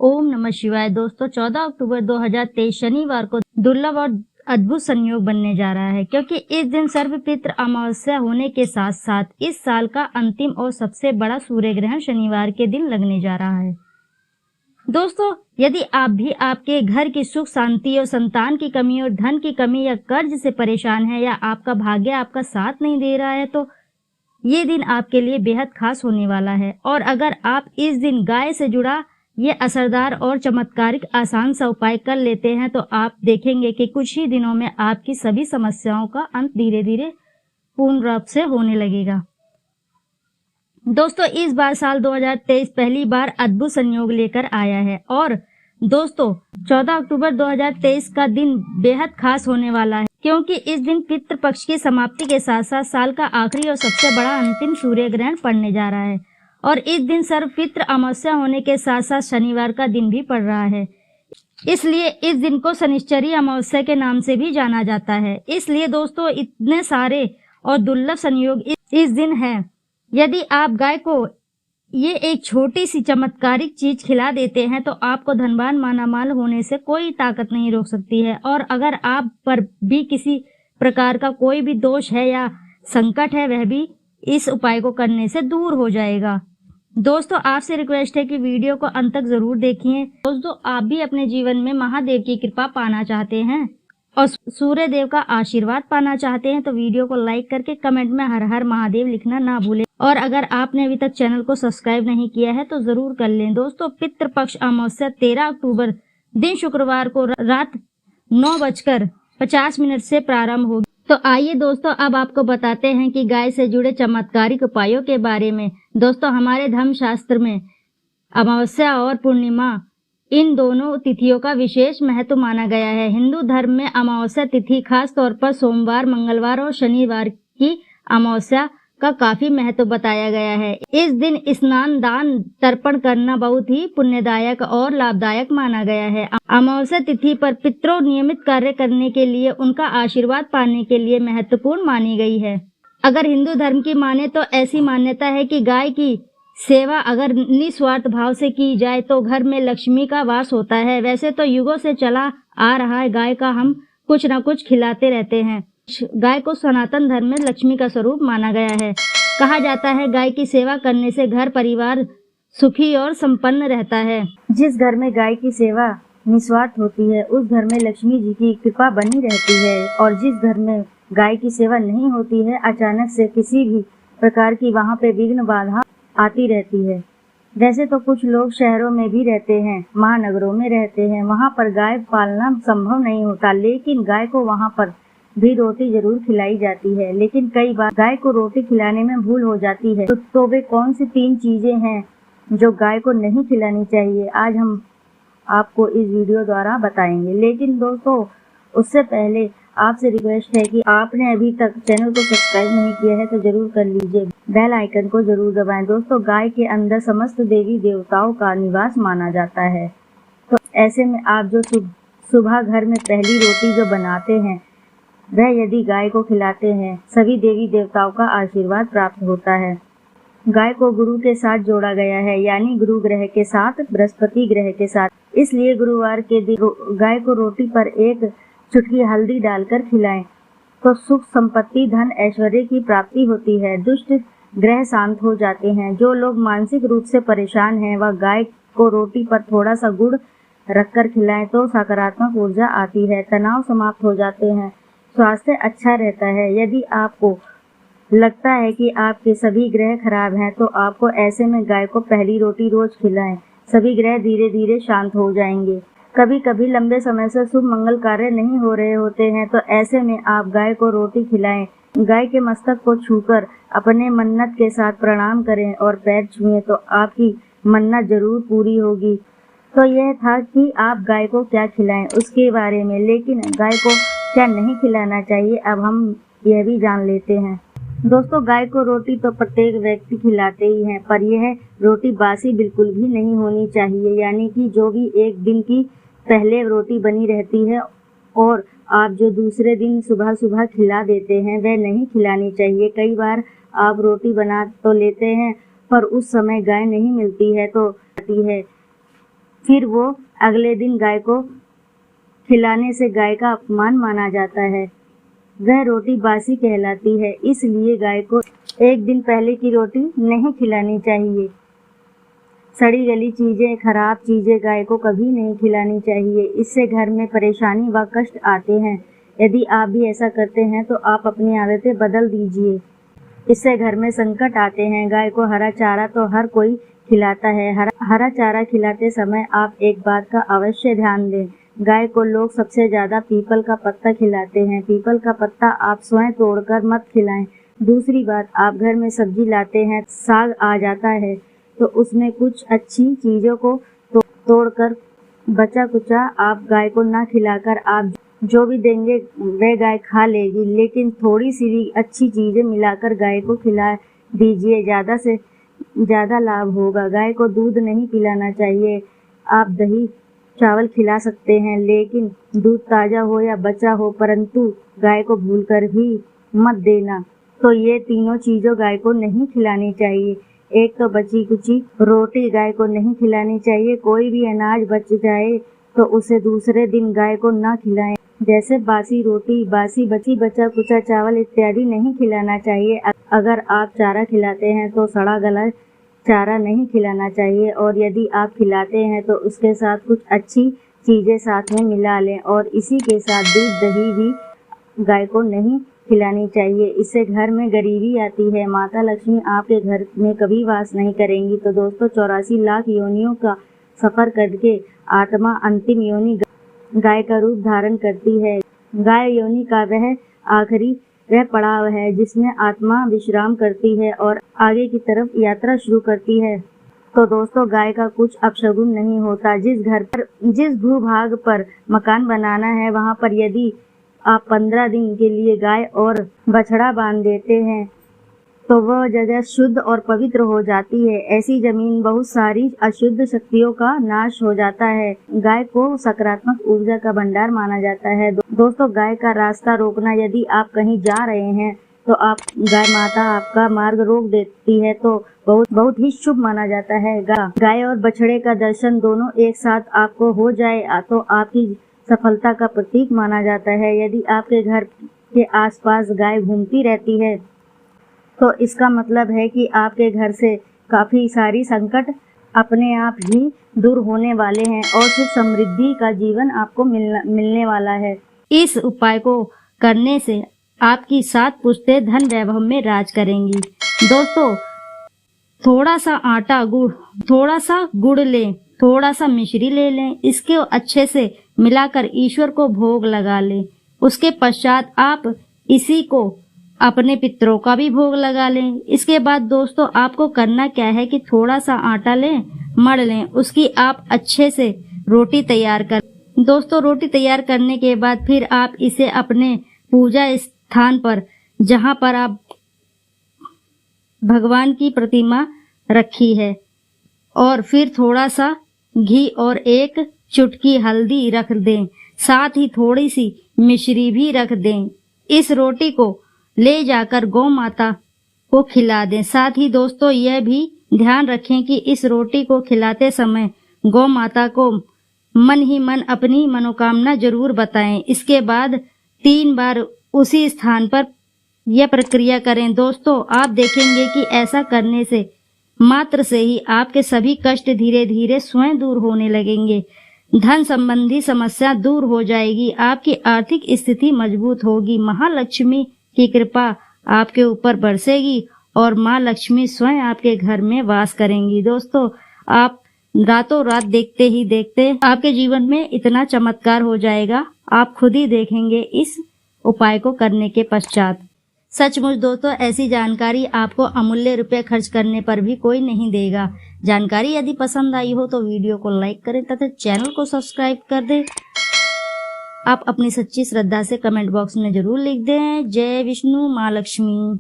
ओम नमः शिवाय। दोस्तों 14 अक्टूबर 2023 शनिवार को दुर्लभ और अद्भुत संयोग बनने जा रहा है, क्योंकि इस दिन सर्वपित्र अमावस्या होने के साथ साथ इस साल का अंतिम और सबसे बड़ा सूर्य ग्रहण शनिवार के दिन लगने जा रहा है। दोस्तों, यदि आप भी आपके घर की सुख शांति और संतान की कमी और धन की कमी या कर्ज से परेशान है, या आपका भाग्य आपका साथ नहीं दे रहा है, तो ये दिन आपके लिए बेहद खास होने वाला है। और अगर आप इस दिन गाय से जुड़ा ये असरदार और चमत्कारिक आसान सा उपाय कर लेते हैं, तो आप देखेंगे कि कुछ ही दिनों में आपकी सभी समस्याओं का अंत धीरे धीरे पूर्ण रूप से होने लगेगा। दोस्तों, इस बार साल 2023 पहली बार अद्भुत संयोग लेकर आया है। और दोस्तों, 14 अक्टूबर 2023 का दिन बेहद खास होने वाला है, क्योंकि इस दिन पितृ पक्ष की समाप्ति के साथ साथ साल का आखिरी और सबसे बड़ा अंतिम सूर्य ग्रहण पड़ने जा रहा है। और इस दिन सर्वपित्र अमावस्या होने के साथ साथ शनिवार का दिन भी पड़ रहा है, इसलिए इस दिन को शनिश्चरी अमावस्या के नाम से भी जाना जाता है। इसलिए दोस्तों, इतने सारे और दुर्लभ संयोग इस दिन है। यदि आप गाय को ये एक छोटी सी चमत्कारिक चीज खिला देते हैं, तो आपको धनवान मालामाल होने से कोई ताकत नहीं रोक सकती है। और अगर आप पर भी किसी प्रकार का कोई भी दोष है या संकट है, वह भी इस उपाय को करने से दूर हो जाएगा। दोस्तों, आपसे रिक्वेस्ट है कि वीडियो को अंत तक जरूर देखिए। दोस्तों, आप भी अपने जीवन में महादेव की कृपा पाना चाहते हैं और सूर्य देव का आशीर्वाद पाना चाहते हैं, तो वीडियो को लाइक करके कमेंट में हर हर महादेव लिखना ना भूलें। और अगर आपने अभी तक चैनल को सब्सक्राइब नहीं किया है, तो जरूर कर लें। दोस्तों, पितृपक्ष अमावस्या 13 अक्टूबर दिन शुक्रवार को रात 9:50 से प्रारंभ होगी। तो आइए दोस्तों, अब आपको बताते हैं कि गाय से जुड़े चमत्कारिक उपायों के बारे में। दोस्तों, हमारे धर्म शास्त्र में अमावस्या और पूर्णिमा इन दोनों तिथियों का विशेष महत्व माना गया है। हिंदू धर्म में अमावस्या तिथि खास तौर पर सोमवार, मंगलवार और शनिवार की अमावस्या का काफी महत्व बताया गया है। इस दिन स्नान, दान, तर्पण करना बहुत ही पुण्यदायक और लाभदायक माना गया है। अमावस्या तिथि पर पितरों नियमित कार्य करने के लिए, उनका आशीर्वाद पाने के लिए महत्वपूर्ण मानी गई है। अगर हिंदू धर्म की माने तो ऐसी मान्यता है कि गाय की सेवा अगर निस्वार्थ भाव से की जाए तो घर में लक्ष्मी का वास होता है। वैसे तो युगों से चला आ रहा है, गाय का हम कुछ न कुछ खिलाते रहते हैं। गाय को सनातन धर्म में लक्ष्मी का स्वरूप माना गया है। कहा जाता है, गाय की सेवा करने से घर परिवार सुखी और संपन्न रहता है। जिस घर में गाय की सेवा निस्वार्थ होती है, उस घर में लक्ष्मी जी की कृपा बनी रहती है। और जिस घर में गाय की सेवा नहीं होती है, अचानक से किसी भी प्रकार की वहाँ पे विघ्न बाधा आती रहती है। वैसे तो कुछ लोग शहरों में भी रहते हैं, महानगरों में रहते हैं, वहाँ पर गाय पालना संभव नहीं होता, लेकिन गाय को वहाँ पर भी रोटी जरूर खिलाई जाती है। लेकिन कई बार गाय को रोटी खिलाने में भूल हो जाती है। तो वे कौन सी 3 चीजें हैं जो गाय को नहीं खिलानी चाहिए, आज हम आपको इस वीडियो द्वारा बताएंगे। लेकिन दोस्तों, उससे पहले आपसे रिक्वेस्ट है कि आपने अभी तक चैनल को सब्सक्राइब नहीं किया है तो जरूर कर लीजिए, बेल आइकन को जरूर दबाएं। दोस्तों, गाय के अंदर समस्त देवी देवताओं का निवास माना जाता है। तो ऐसे में आप जो सुबह घर में पहली रोटी जो बनाते हैं, वह यदि गाय को खिलाते हैं, सभी देवी देवताओं का आशीर्वाद प्राप्त होता है। गाय को गुरु के साथ जोड़ा गया है, यानी गुरु ग्रह के साथ, बृहस्पति ग्रह के साथ। इसलिए गुरुवार के दिन गाय को रोटी पर एक चुटकी हल्दी डालकर खिलाएं, तो सुख, संपत्ति, धन, ऐश्वर्य की प्राप्ति होती है। दुष्ट ग्रह शांत हो जाते हैं। जो लोग मानसिक रूप से परेशान हैं, वह गाय को रोटी पर थोड़ा सा गुड़ रखकर खिलाएं, तो सकारात्मक ऊर्जा आती है, तनाव समाप्त हो जाते हैं, स्वास्थ्य अच्छा रहता है। यदि आपको लगता है कि आपके सभी ग्रह खराब हैं, तो आपको ऐसे में गाय को पहली रोटी रोज खिलाएं, सभी ग्रह धीरे धीरे शांत हो जाएंगे। कभी कभी लंबे समय से शुभ मंगल कार्य नहीं हो रहे होते हैं, तो ऐसे में आप गाय को रोटी खिलाएं। गाय के मस्तक को छूकर अपने मन्नत के साथ प्रणाम करें और पैर छुएं, तो आपकी मन्नत जरूर पूरी होगी। तो यह था कि आप गाय को क्या खिलाएं उसके बारे में। लेकिन गाय को क्या नहीं खिलाना चाहिए, अब हम यह भी जान लेते हैं। दोस्तों, गाय को रोटी तो प्रत्येक व्यक्ति खिलाते ही हैं, पर यह रोटी बासी बिल्कुल भी नहीं होनी चाहिए, यानी कि जो भी एक दिन की पहले रोटी बनी रहती है और आप जो दूसरे दिन सुबह सुबह खिला देते हैं, वह नहीं खिलानी चाहिए। कई बार आप रोटी बना तो लेते हैं, पर उस समय गाय नहीं मिलती है, तो फिर वो अगले दिन गाय को खिलाने से गाय का अपमान माना जाता है। वह रोटी बासी कहलाती है, इसलिए गाय को एक दिन पहले की रोटी नहीं खिलानी चाहिए। सड़ी गली चीजें, खराब चीजें गाय को कभी नहीं खिलानी चाहिए। इससे घर में परेशानी व कष्ट आते हैं। यदि आप भी ऐसा करते हैं तो आप अपनी आदतें बदल दीजिए। इससे घर में संकट आते हैं। गाय को हरा चारा तो हर कोई खिलाता है। हरा चारा खिलाते समय आप एक बात का अवश्य ध्यान दें। गाय को लोग सबसे ज्यादा पीपल का पत्ता खिलाते हैं। पीपल का पत्ता आप स्वयं तोड़कर मत खिलाएं। दूसरी बात, आप घर में सब्जी लाते हैं, साग आ जाता है तो उसमें कुछ अच्छी चीजों को तोड़कर बचा कुचा आप गाय को ना खिलाकर आप जो भी देंगे वह गाय खा लेगी, लेकिन थोड़ी सी भी अच्छी चीजें मिलाकर गाय को खिला दीजिए, ज्यादा से ज्यादा लाभ होगा। गाय को दूध नहीं पिलाना चाहिए। आप दही चावल खिला सकते हैं, लेकिन दूध ताजा हो या बचा हो, परंतु गाय को भूलकर भी मत देना। तो ये तीनों चीजों गाय को नहीं खिलानी चाहिए। एक तो बची कुची रोटी गाय को नहीं खिलानी चाहिए। कोई भी अनाज बच जाए तो उसे दूसरे दिन गाय को ना खिलाएं। जैसे बासी रोटी, बासी बचा कुचा चावल इत्यादि नहीं खिलाना चाहिए। अगर आप चारा खिलाते हैं तो सड़ा गला चारा नहीं खिलाना चाहिए, और यदि आप खिलाते हैं तो उसके साथ कुछ अच्छी चीजें साथ में मिला लें, और इसी के साथ दूध दही भी गाय को नहीं खिलानी चाहिए। इससे घर में गरीबी आती है। माता लक्ष्मी आपके घर में कभी वास नहीं करेंगी। तो दोस्तों, 84 लाख योनियों का सफर करके आत्मा अंतिम योनि गाय का रूप धारण करती है। गाय योनि का वह आखिरी वह पड़ाव है जिसमें आत्मा विश्राम करती है और आगे की तरफ यात्रा शुरू करती है। तो दोस्तों, गाय का कुछ अपशगुन नहीं होता। जिस भूभाग पर मकान बनाना है, वहां पर यदि आप 15 दिन के लिए गाय और बछड़ा बांध देते हैं तो वह जगह शुद्ध और पवित्र हो जाती है। ऐसी जमीन बहुत सारी अशुद्ध शक्तियों का नाश हो जाता है। गाय को सकारात्मक ऊर्जा का भंडार माना जाता है। दोस्तों, गाय का रास्ता रोकना, यदि आप कहीं जा रहे हैं तो आप गाय माता आपका मार्ग रोक देती है तो बहुत ही शुभ माना जाता है। गाय और बछड़े का दर्शन दोनों एक साथ आपको हो जाए तो आपकी सफलता का प्रतीक माना जाता है। यदि आपके घर के आसपास गाय घूमती रहती है तो इसका मतलब है कि आपके घर से काफी सारी संकट अपने आप ही दूर होने वाले हैं और सुख समृद्धि का जीवन आपको मिलने वाला है। इस उपाय को करने से आपकी 7 पुश्तें धन वैभव में राज करेंगी। दोस्तों, थोड़ा सा आटा थोड़ा सा गुड़ लें, थोड़ा सा मिश्री ले लें, इसके अच्छे से मिलाकर ईश्वर को भोग लगा लें। उसके पश्चात आप इसी को अपने पितरों का भी भोग लगा लें। इसके बाद दोस्तों, आपको करना क्या है कि थोड़ा सा आटा लें, मढ़ लें, उसकी आप अच्छे से रोटी तैयार कर। दोस्तों, रोटी तैयार करने के बाद फिर आप इसे अपने पूजा स्थान पर, जहां पर आप भगवान की प्रतिमा रखी है, और फिर थोड़ा सा घी और एक चुटकी हल्दी रख दें, साथ ही थोड़ी सी मिश्री भी रख दें। इस रोटी को ले जाकर गौ माता को खिला दें। साथ ही दोस्तों, यह भी ध्यान रखें कि इस रोटी को खिलाते समय गौ माता को मन ही मन अपनी मनोकामना जरूर बताएं। इसके बाद 3 बार उसी स्थान पर यह प्रक्रिया करें। दोस्तों, आप देखेंगे कि ऐसा करने से मात्र से ही आपके सभी कष्ट धीरे धीरे स्वयं दूर होने लगेंगे। धन संबंधी समस्या दूर हो जाएगी। आपकी आर्थिक स्थिति मजबूत होगी। महालक्ष्मी की कृपा आपके ऊपर बरसेगी और माँ लक्ष्मी स्वयं आपके घर में वास करेंगी। दोस्तों, आप रातों रात देखते ही देखते आपके जीवन में इतना चमत्कार हो जाएगा, आप खुद ही देखेंगे इस उपाय को करने के पश्चात। सचमुच दोस्तों, ऐसी जानकारी आपको अमूल्य रुपए खर्च करने पर भी कोई नहीं देगा। जानकारी यदि पसंद आई हो तो वीडियो को लाइक करें तथा चैनल को सब्सक्राइब कर दें। आप अपनी सच्ची श्रद्धा से कमेंट बॉक्स में जरूर लिख दें। जय विष्णु, माँ लक्ष्मी।